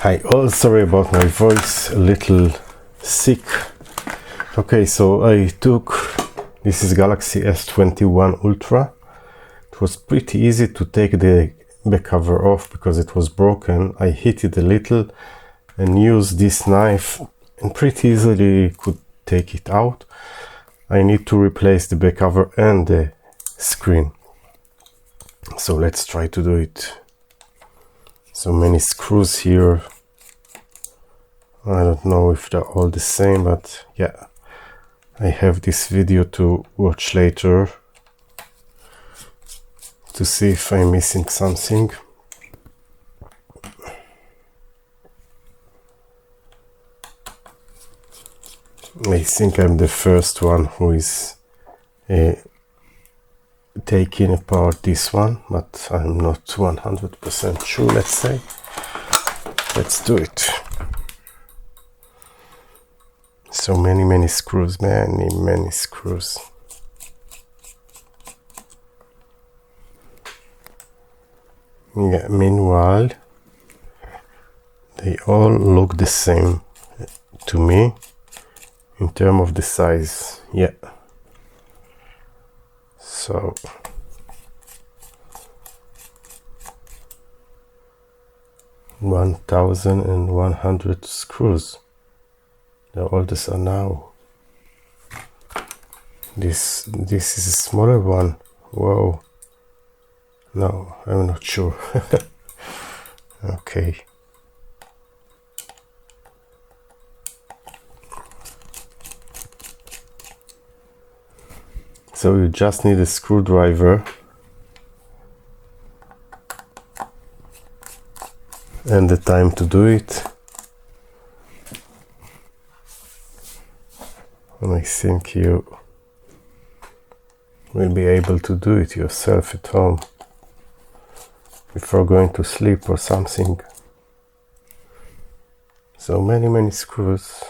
Hi, oh sorry about my voice, a little sick. Okay, so I took, this is Galaxy S21 Ultra. It was pretty easy to take the back cover off because it was broken. I hit it a little and used this knife and pretty easily could take it out. I need to replace the back cover and the screen. So let's try to do it. So many screws here. I don't know if they're all the same, but yeah. I have this video to watch later to see if I'm missing something. I think I'm the first one who is taking apart this one, but I'm not 100% sure, let's say. Let's do it. So many screws, many screws. Yeah, meanwhile, they all look the same to me in terms of the size. Yeah. So (1,100) screws. They're all the same now. This is a smaller one. Whoa. No, I'm not sure. Okay. So you just need a screwdriver and the time to do it. And I think you will be able to do it yourself at home before going to sleep or something. So many screws.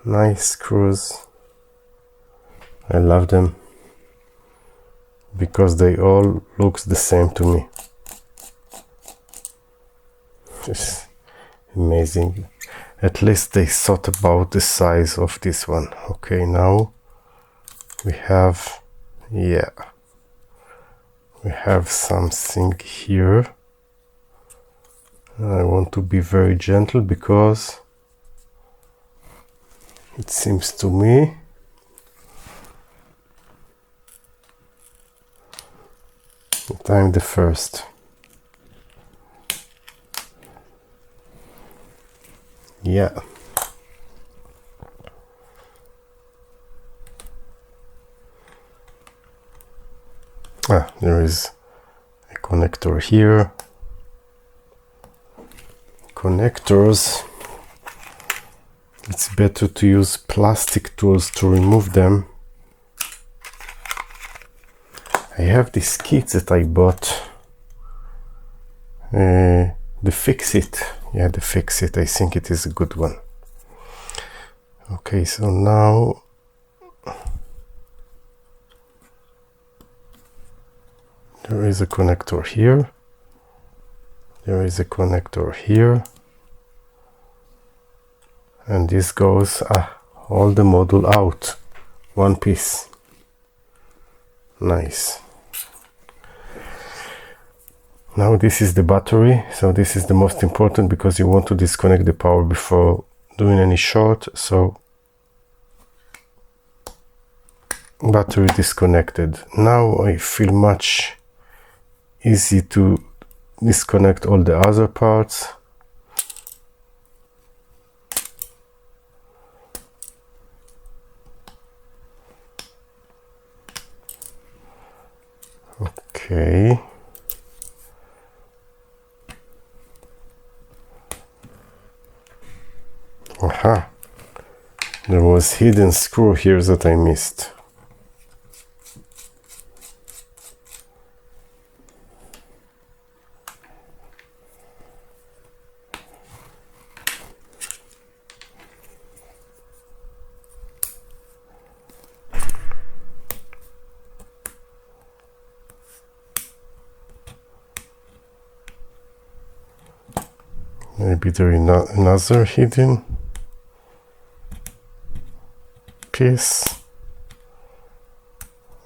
Nice screws. I love them because they all look the same to me. Just amazing. At least they thought about the size of this one. Okay, now we have, yeah, we have something here. I want to be very gentle because it seems to me that I'm the first. Yeah. There is a connector here. Connectors. It's better to use plastic tools to remove them. I have this kit that I bought. The Fix-It. Yeah, the Fix-It. I think it is a good one. Okay, so now there is a connector here. There is a connector here. And this goes all the module out. One piece. Nice. Now this is the battery. So this is the most important because you want to disconnect the power before doing any short. So battery disconnected. Now I feel much easy to disconnect all the other parts. Okay. Aha. There was hidden screw here that I missed. Maybe there is another hidden piece.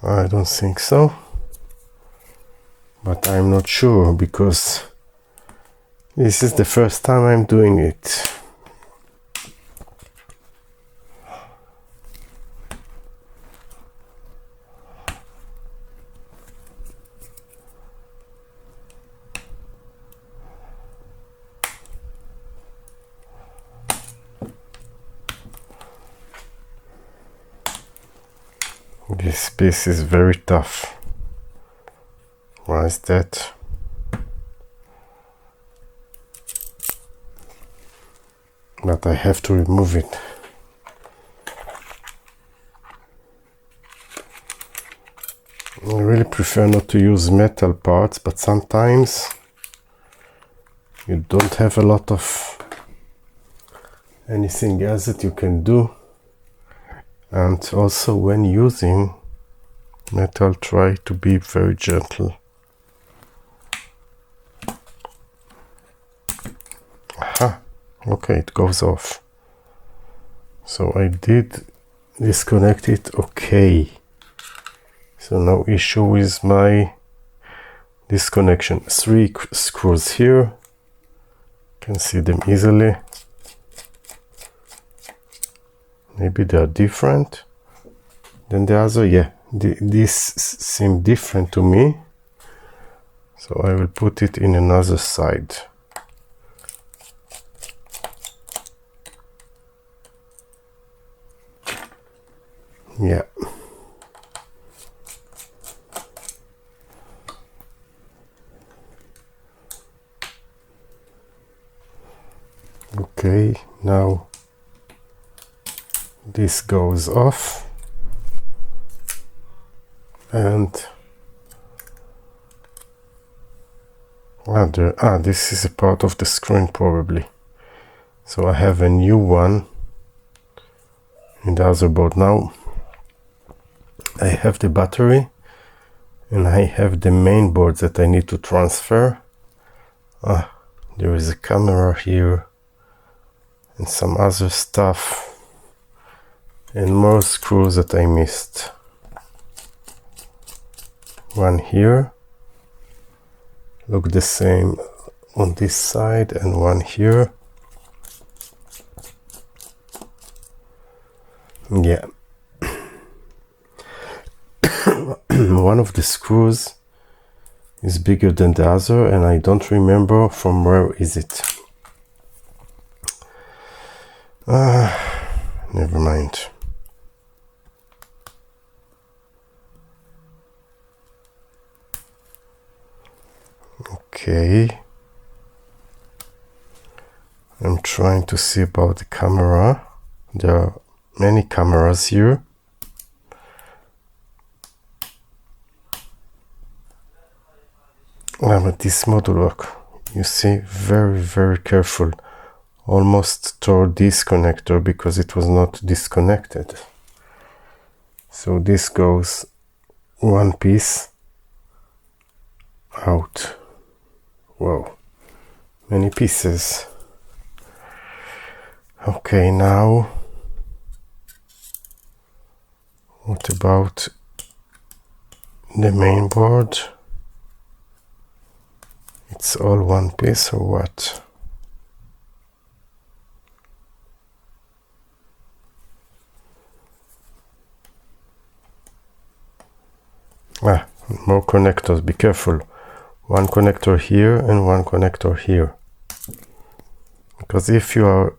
I don't think so, but I'm not sure because this is the first time I'm doing it. This piece is very tough. Why is that? But I have to remove it. I really prefer not to use metal parts, but sometimes you don't have a lot of anything else that you can do. And also when using metal, try to be very gentle. Aha, okay, it goes off. So I did disconnect it, okay. So no issue with my disconnection. 3 screws here, you can see them easily. Maybe they are different than the other. Yeah, this seemed different to me, so I will put it in another side. Yeah. Okay, now this goes off, and this is a part of the screen probably. So I have a new one in the other board. Now I have the battery and I have the main board that I need to transfer. There is a camera here and some other stuff and more screws that I missed. One here, look the same on this side, and one here. Yeah. One of the screws is bigger than the other and I don't remember from where is it. Never mind. Okay. I'm trying to see about the camera. There are many cameras here. But this model lock, you see, very careful. Almost tore this connector because it was not disconnected. So this goes one piece out. Whoa, many pieces. Okay, now what about the main board? It's all one piece or what? More connectors, be careful. One connector here and one connector here. Because if you are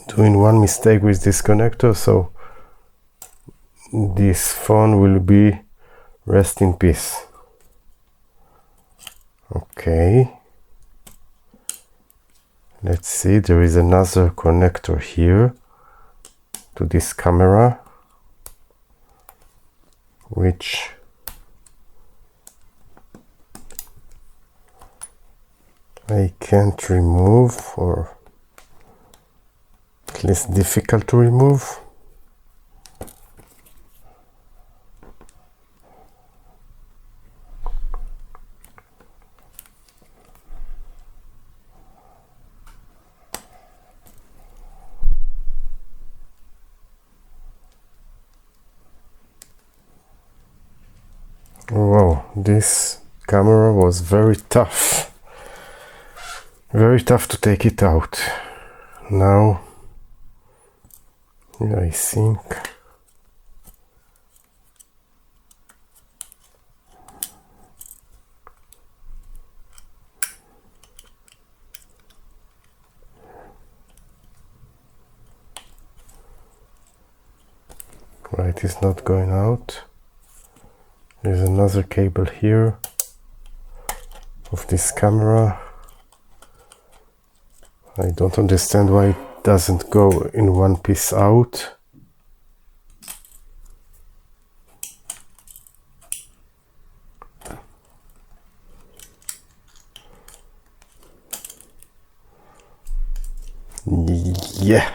doing one mistake with this connector, so this phone will be rest in peace. Okay. Let's see, there is another connector here to this camera, which I can't remove, or at least difficult to remove. Wow, this camera was very tough to take it out. Now I think right, it's not going out. There's another cable here of this camera. I don't understand why it doesn't go in one piece out. Yeah.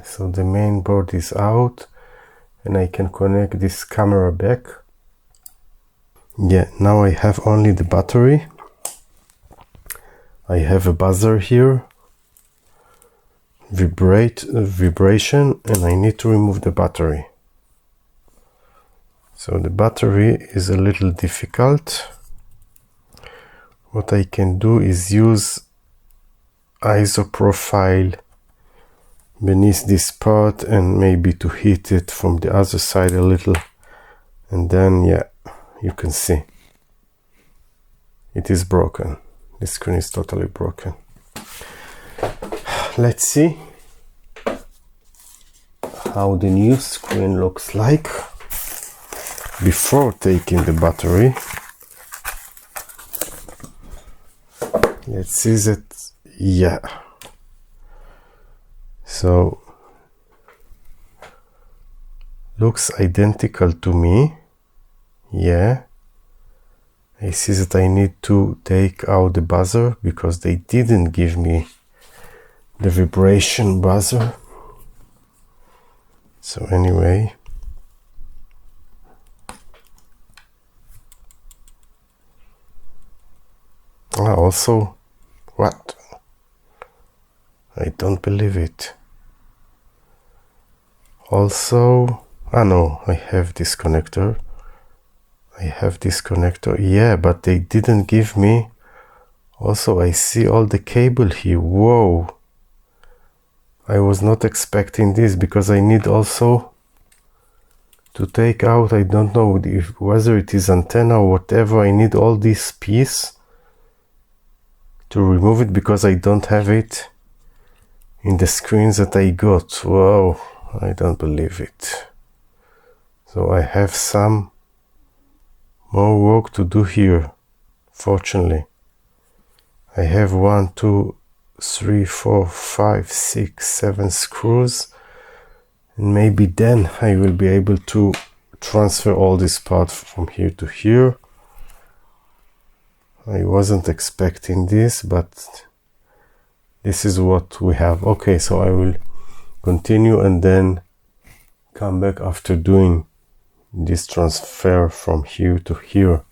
So the main board is out and I can connect this camera back. Yeah, now I have only the battery. I have a buzzer here, vibration, and I need to remove the battery. So the battery is a little difficult. What I can do is use isoprofile beneath this part and maybe to hit it from the other side a little, and then yeah, you can see it is broken. The screen is totally broken. Let's see how the new screen looks like before taking the battery. Let's see that. Yeah, so looks identical to me. Yeah, I see that I need to take out the buzzer because they didn't give me the vibration buzzer. So anyway, also, what? I don't believe it. Also, no, I have this connector. Yeah, but they didn't give me. Also, I see all the cable here. Whoa. I was not expecting this because I need also to take out, I don't know whether it is antenna or whatever. I need all this piece to remove it because I don't have it in the screens that I got. Whoa, I don't believe it. So I have some more work to do here. Fortunately, I have 1, 2, 3, 4, 5, 6, 7 screws, and maybe then I will be able to transfer all this part from here to here. I wasn't expecting this, but this is what we have. Okay, so I will continue and then come back after doing this transfer from here to here.